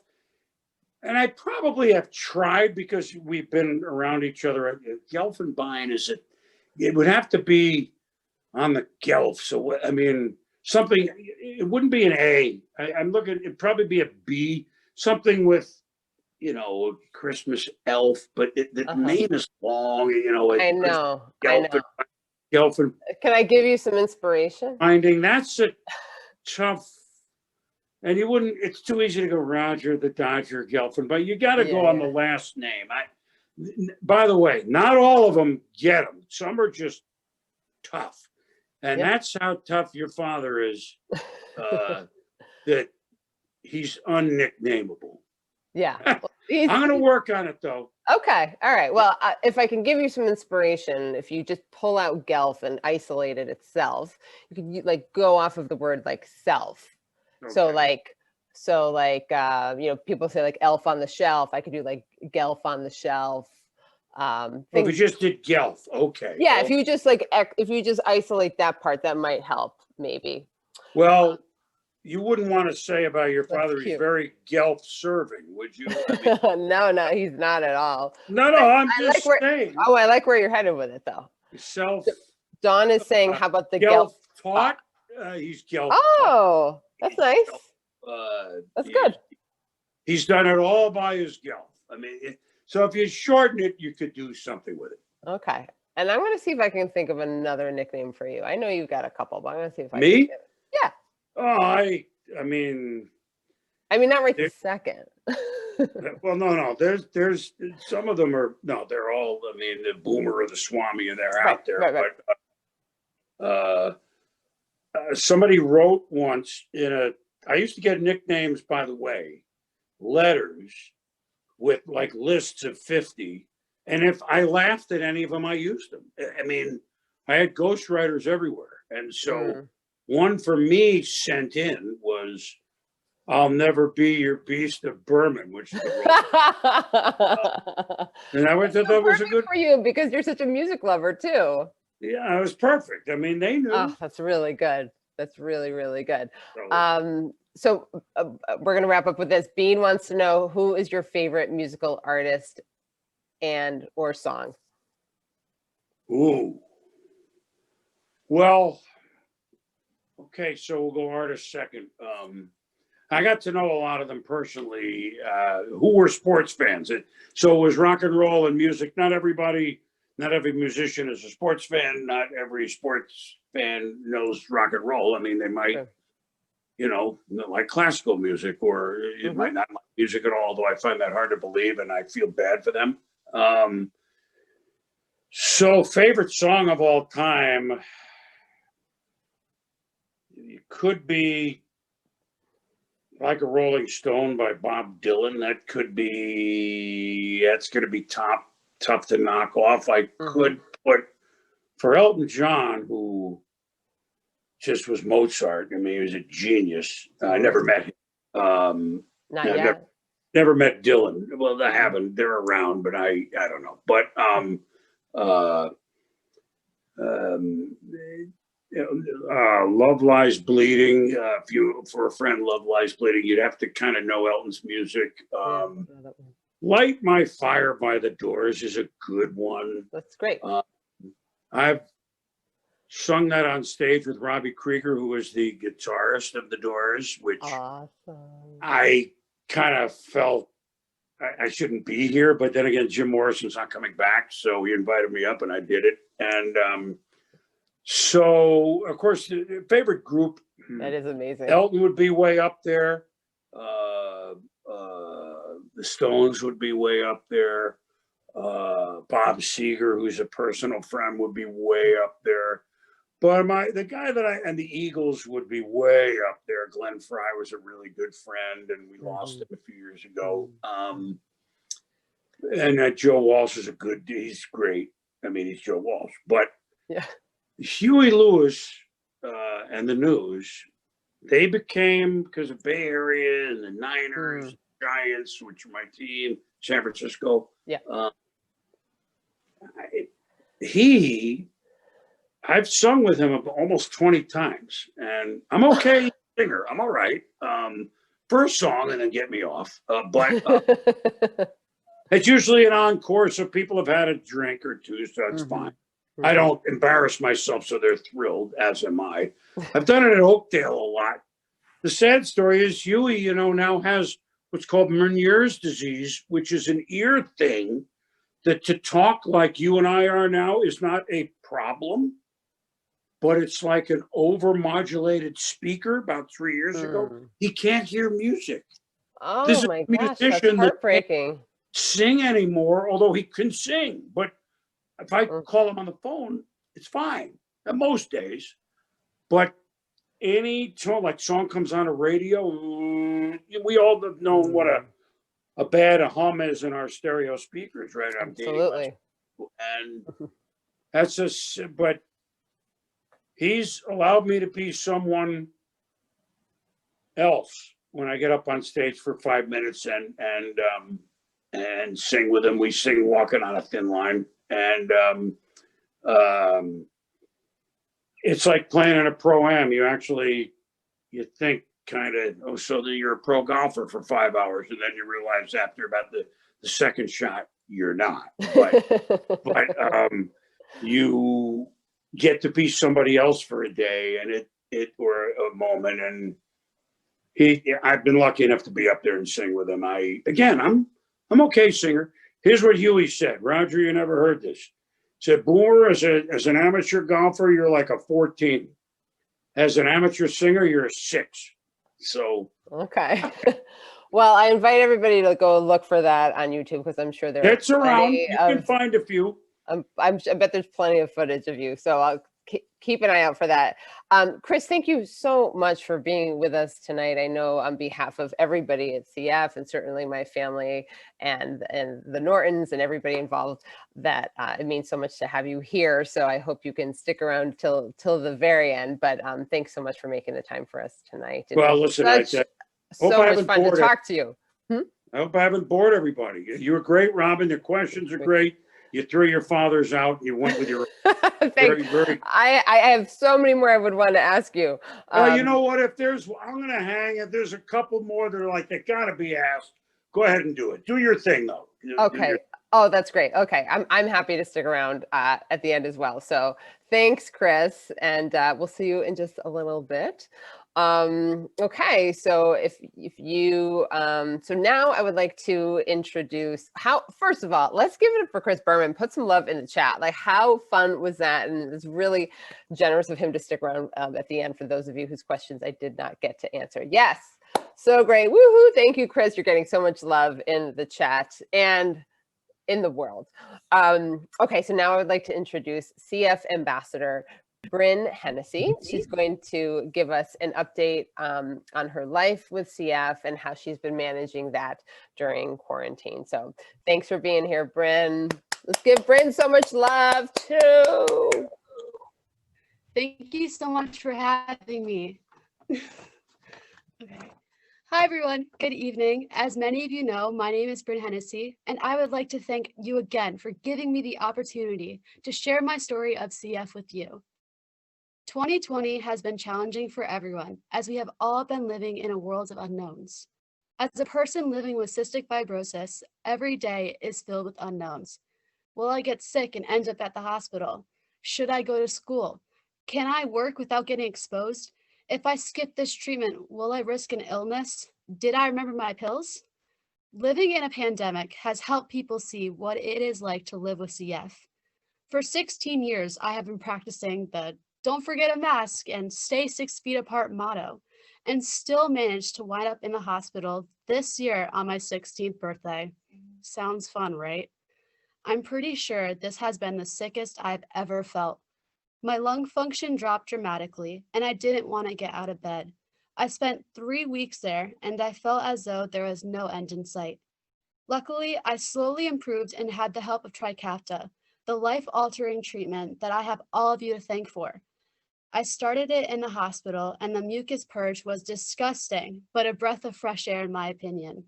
And I probably have tried because we've been around each other. Gelfenbein it would have to be on the Gelf. So, I mean, something, it wouldn't be an A. I'm looking, it'd probably be a B, something with, Christmas elf, but the name is long, I know. Gelfen. Can I give you some inspiration? Finding, that's a tough, and it's too easy to go Roger the Dodger Gelfen, but you got to go on the last name. By the way, not all of them get them. Some are just tough. And that's how tough your father is, that he's unnicknameable. Yeah. I'm going to work on it, though. Okay. All right. Well, if I can give you some inspiration, if you just pull out Gelf and isolate it itself, you can go off of the word self. Okay. So people say elf on the shelf. I could do Gelf on the shelf. If you just did Gelf, okay. Yeah. If you just if you just isolate that part, that might help maybe. Well, you wouldn't want to say about your father, cute. He's very Gelf serving, would you? No, he's not at all. No, I'm just saying. Oh, I like where you're headed with it, though. Dawn is saying, how about the Gelf taught? He's Gelf. Oh, that's nice. That's good. He's done it all by his Gelf. I mean, so if you shorten it, you could do something with it. Okay. And I'm going to see if I can think of another nickname for you. I know you've got a couple, but I'm going to see if I Me? can. Yeah. Oh, I mean, not right this second. Well, no. There's some of them they're all. I mean, the Boomer or the Swami, they're out there. Right. But somebody wrote once I used to get nicknames, by the way, letters with lists of 50, and if I laughed at any of them, I used them. I mean, I had ghostwriters everywhere, and so. One for me sent in was, "I'll never be your beast of Berman," which is and I went to that was a good for you because you're such a music lover too. Yeah, it was perfect. I mean, they knew. Oh, that's really good. That's really, really good. So, So we're gonna wrap up with this. Bean wants to know, who is your favorite musical artist or song? ooh. Well. Okay, so we'll go artist second. I got to know a lot of them personally, who were sports fans. So it was rock and roll and music. Not every musician is a sports fan. Not every sports fan knows rock and roll. I mean, they might, like classical music, or you might not like music at all, though I find that hard to believe, and I feel bad for them. So favorite song of all time, it could be Like a Rolling Stone by Bob Dylan. That's going to be tough to knock off. I could put, for Elton John, who just was Mozart. I mean, he was a genius. I never met him. Not yet. Never met Dylan. Well, I haven't. They're around, but I don't know. But Love Lies Bleeding. For a friend, Love Lies Bleeding, you'd have to kind of know Elton's music. Light My Fire by The Doors is a good one. That's great. I've sung that on stage with Robbie Krieger, who was the guitarist of The Doors, which Awesome. I kind of felt I shouldn't be here. But then again, Jim Morrison's not coming back, so he invited me up and I did it. And so, of course, the favorite group. That is amazing. Elton would be way up there. The Stones would be way up there. Bob Seger, who's a personal friend, would be way up there. But the guy and the Eagles would be way up there. Glenn Fry was a really good friend, and we lost him a few years ago. And Joe Walsh is he's great. I mean, he's Joe Walsh. But Yeah. Huey Lewis and the News, they became, because of Bay Area and the Niners, Giants, which are my team, San Francisco. Yeah. I've sung with him almost 20 times, and I'm okay singer. I'm all right. First song and then get me off. But it's usually an encore, so people have had a drink or two, so it's fine. I don't embarrass myself, so they're thrilled, as am I. I've done it at Oakdale a lot. The sad story is Huey, now has what's called Meniere's disease, which is an ear thing that to talk like you and I are now is not a problem, but it's like an overmodulated speaker about 3 years ago. He can't hear music. Oh This is my a gosh, that's musician that can't heartbreaking. sing anymore, although he can sing. But if I call him on the phone, it's fine most days. But any song comes on a radio, we all have known what a bad hum is in our stereo speakers, right? I'm Absolutely. and that's but he's allowed me to be someone else when I get up on stage for 5 minutes and sing with him. We sing Walking on a Thin Line, and it's like playing in a pro-am. You think kind of, so that you're a pro golfer for 5 hours, and then you realize after about the second shot, you're not. But you get to be somebody else for a day, and it or a moment. And I've been lucky enough to be up there and sing with him. I'm okay singer. Here's what Huey said. Roger, you never heard this. He said, Boomer, as an amateur golfer, you're like a 14. As an amateur singer, you're a 6. So okay. Well, I invite everybody to go look for that on YouTube, because I'm sure it's around. You can find a few. I bet there's plenty of footage of you, so I'll keep an eye out for that. Chris, thank you so much for being with us tonight. I know on behalf of everybody at CF, and certainly my family and the Nortons and everybody involved, that it means so much to have you here. So I hope you can stick around till the very end. But thanks so much for making the time for us tonight. Well, listen, so much fun to talk to you. I hope I haven't bored everybody. You were great, Robin. Your questions are great. You threw your fathers out. You went with your I have so many more I would want to ask you. You know what? I'm going to hang. If there's a couple more that are like, they got to be asked, go ahead and do it. Do your thing, though. Okay. Oh, that's great. Okay. I'm happy to stick around at the end as well. So thanks, Chris. And we'll see you in just a little bit. Okay, so if you so now I would like to introduce first of all, let's give it up for Chris Berman. Put some love in the chat. Like, how fun was that? And it's really generous of him to stick around at the end for those of you whose questions I did not get to answer. Yes, so great. Woohoo! Thank you, Chris. You're getting so much love in the chat and in the world. Okay, so now I would like to introduce CF Ambassador Bryn Hennessy. She's going to give us an update on her life with CF and how she's been managing that during quarantine. So thanks for being here, Bryn. Let's give Bryn so much love too. Thank you so much for having me. Okay. Hi, everyone. Good evening. As many of you know, my name is Bryn Hennessy, and I would like to thank you again for giving me the opportunity to share my story of CF with you. 2020 has been challenging for everyone, as we have all been living in a world of unknowns. As a person living with cystic fibrosis, every day is filled with unknowns. Will I get sick and end up at the hospital? Should I go to school? Can I work without getting exposed? If I skip this treatment, will I risk an illness? Did I remember my pills? Living in a pandemic has helped people see what it is like to live with CF. For 16 years, I have been practicing the "don't forget a mask" and "stay 6 feet apart" motto. and still managed to wind up in the hospital this year on my 16th birthday. Sounds fun, right? I'm pretty sure this has been the sickest I've ever felt. My lung function dropped dramatically, and I didn't want to get out of bed. I spent 3 weeks there, and I felt as though there was no end in sight. Luckily, I slowly improved and had the help of Trikafta, the life-altering treatment that I have all of you to thank for. I started it in the hospital, and the mucus purge was disgusting, but a breath of fresh air in my opinion.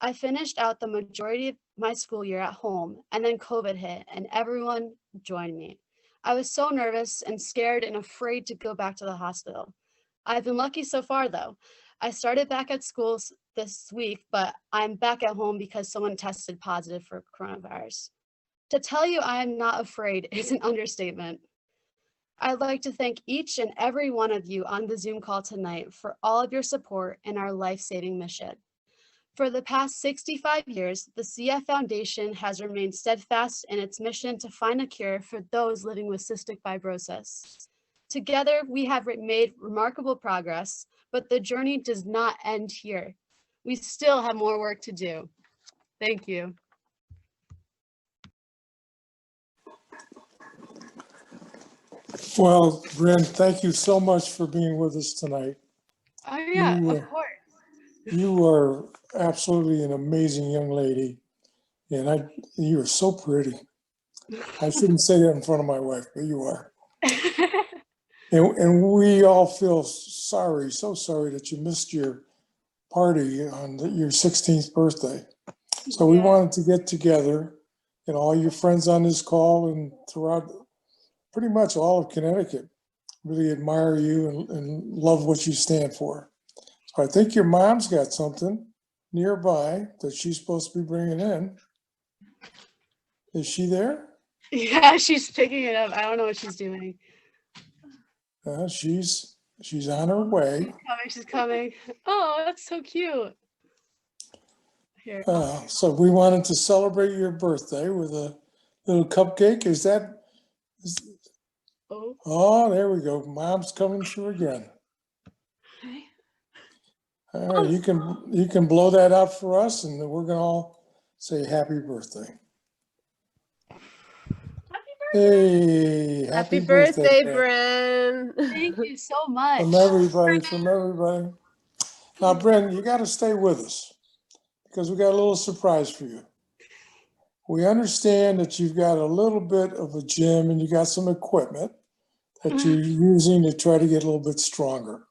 I finished out the majority of my school year at home, and then COVID hit, and everyone joined me. I was so nervous and scared and afraid to go back to the hospital. I've been lucky so far, though. I started back at school this week, but I'm back at home because someone tested positive for coronavirus. To tell you I am not afraid is an understatement. I'd like to thank each and every one of you on the Zoom call tonight for all of your support in our life-saving mission. For the past 65 years, the CF Foundation has remained steadfast in its mission to find a cure for those living with cystic fibrosis. Together, we have made remarkable progress, but the journey does not end here. We still have more work to do. Thank you. Well, Bryn, thank you so much for being with us tonight. Oh yeah, You, of course. You are absolutely an amazing young lady, and you are so pretty. I shouldn't say that in front of my wife, but you are. And we all feel sorry, so sorry that you missed your party on your 16th birthday. So we Yeah. wanted to get together, and all your friends on this call and throughout pretty much all of Connecticut really admire you and love what you stand for. So I think your mom's got something nearby that she's supposed to be bringing in. Is she there? Yeah, she's picking it up. I don't know what she's doing. She's on her way. She's coming. Oh, that's so cute. Here. So we wanted to celebrate your birthday with a little cupcake. Oh. Oh, there we go. Mom's coming through again. All right, you can blow that out for us, and then we're gonna all say happy birthday. Hey, Happy birthday, Bryn. Bryn. Thank you so much. From everybody. Now, Bryn, you got to stay with us because we got a little surprise for you. We understand that you've got a little bit of a gym and you got some equipment that you're using to try to get a little bit stronger.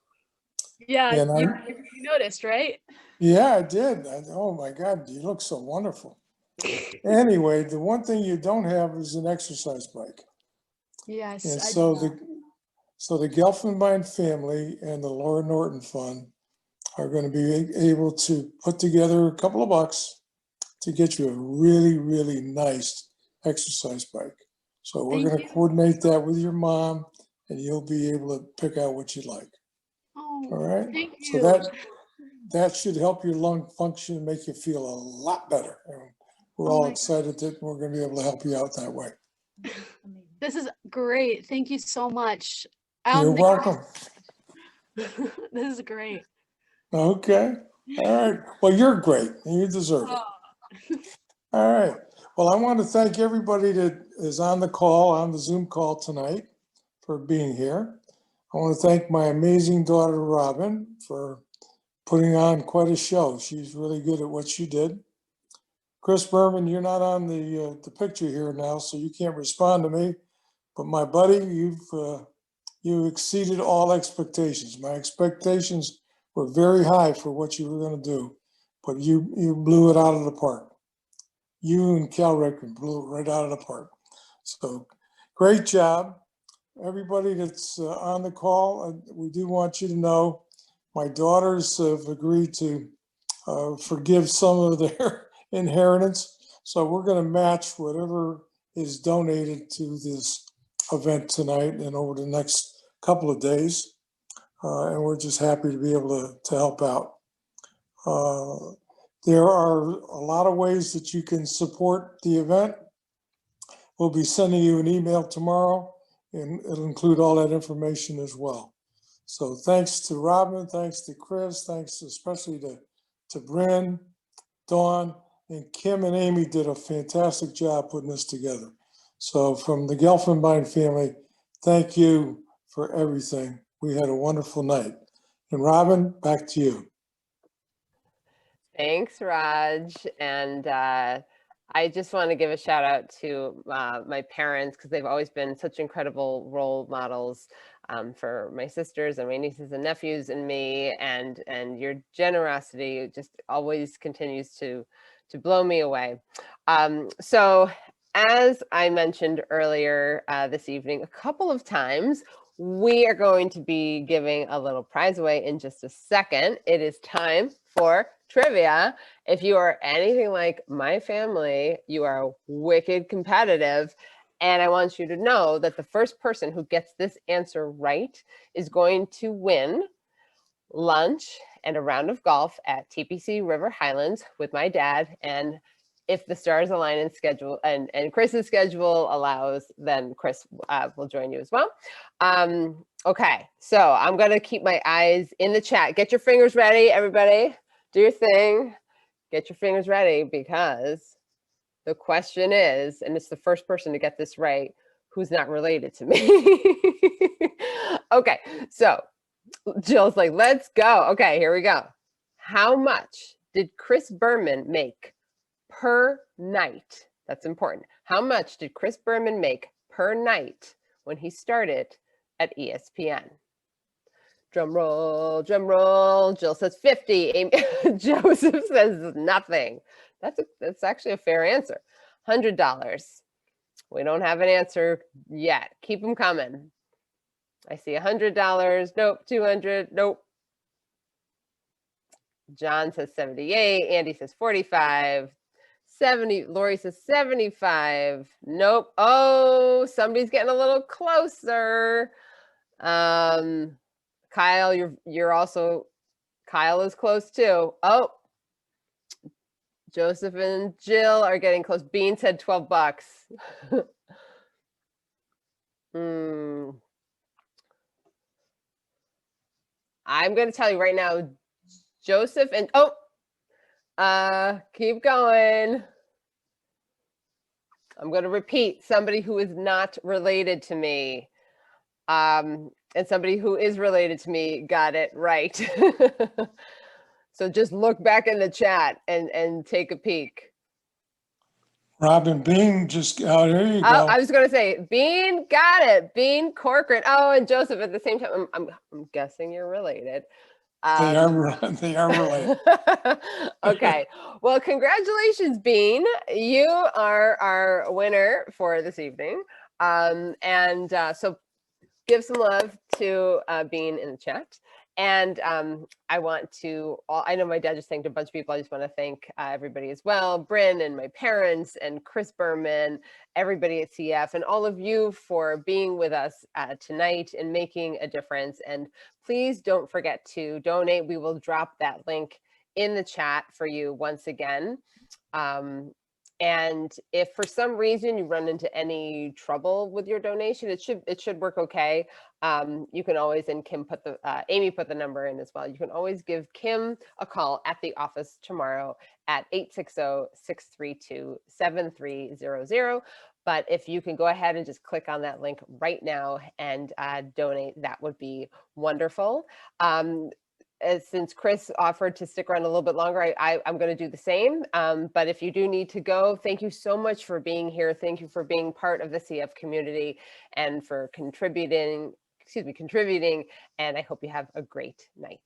Yeah, And you noticed, right? Yeah, I did. Oh my God, you look so wonderful. Anyway, the one thing you don't have is an exercise bike. Yes. And I so do. the Gelfenbein family and the Laura Norton Fund are going to be able to put together a couple of bucks to get you a really, really nice exercise bike. So we're Thank going to you. coordinate that with your mom, and you'll be able to pick out what you like. Oh, All right. thank So you. that should help your lung function and make you feel a lot better. And we're Oh all my excited that we're going to be able to help you out that way. This is great. Thank you so much. You're welcome. This is great. Okay. All right. Well, you're great and you deserve it. All right. Well, I want to thank everybody that is on the call, on the Zoom call tonight for being here. I want to thank my amazing daughter, Robin, for putting on quite a show. She's really good at what she did. Chris Berman, you're not on the picture here now, so you can't respond to me. But my buddy, you exceeded all expectations. My expectations were very high for what you were going to do, but you blew it out of the park. You and Cal Rickman blew it right out of the park. So great job. Everybody that's on the call, we do want you to know my daughters have agreed to forgive some of their inheritance. So we're going to match whatever is donated to this event tonight and over the next couple of days. And we're just happy to be able to help out. There are a lot of ways that you can support the event. We'll be sending you an email tomorrow, and it'll include all that information as well. So thanks to Robin, thanks to Chris, thanks especially to Bryn, Dawn, and Kim and Amy did a fantastic job putting this together. So from the Gelfenbein family, thank you for everything. We had a wonderful night. And Robin, back to you. Thanks, Raj. And I just want to give a shout out to my parents because they've always been such incredible role models for my sisters and my nieces and nephews and me. And your generosity just always continues to blow me away. So as I mentioned earlier this evening, a couple of times, we are going to be giving a little prize away in just a second. It is time for trivia. If you are anything like my family, you are wicked competitive. And I want you to know that the first person who gets this answer right is going to win lunch and a round of golf at TPC River Highlands with my dad. And if the stars align in schedule and Chris's schedule allows, then Chris will join you as well. Okay, so I'm gonna keep my eyes in the chat. Get your fingers ready, everybody. Do your thing. Get your fingers ready because the question is, and it's the first person to get this right, who's not related to me. Okay, so Jill's like, let's go. Okay, here we go. How much did Chris Berman make per night? That's important. How much did Chris Berman make per night when he started at ESPN? Drum roll, drum roll. Jill says 50. Amy, Joseph says nothing. That's actually a fair answer. $100. We don't have an answer yet. Keep them coming. I see $100. Nope. 200. Nope. John says 78. Andy says 45. 70. Lori says 75. Nope. Oh, somebody's getting a little closer. Kyle, you're also, Kyle is close too. Oh, Joseph and Jill are getting close. Bean said $12. I'm going to tell you right now, Joseph and, keep going. I'm going to repeat, somebody who is not related to me. And somebody who is related to me got it right. So just look back in the chat and take a peek. Robin Bean just, oh, there you go. I was going to say, Bean got it. Bean Corcoran. Oh, and Joseph at the same time. I'm guessing you're related. They are related. Okay. Well, congratulations, Bean. You are our winner for this evening. So give some love to Bean in the chat. And I want to, I know my dad just thanked a bunch of people. I just want to thank everybody as well. Bryn and my parents and Chris Berman, everybody at CF, and all of you for being with us tonight and making a difference. And please don't forget to donate. We will drop that link in the chat for you once again. And if for some reason you run into any trouble with your donation, it should work okay. You can always, and Kim put Amy put the number in as well. You can always give Kim a call at the office tomorrow at 860-632-7300. But if you can go ahead and just click on that link right now and donate, that would be wonderful. Since Chris offered to stick around a little bit longer, I'm going to do the same. But if you do need to go, thank you so much for being here. Thank you for being part of the CF community and for contributing, and I hope you have a great night.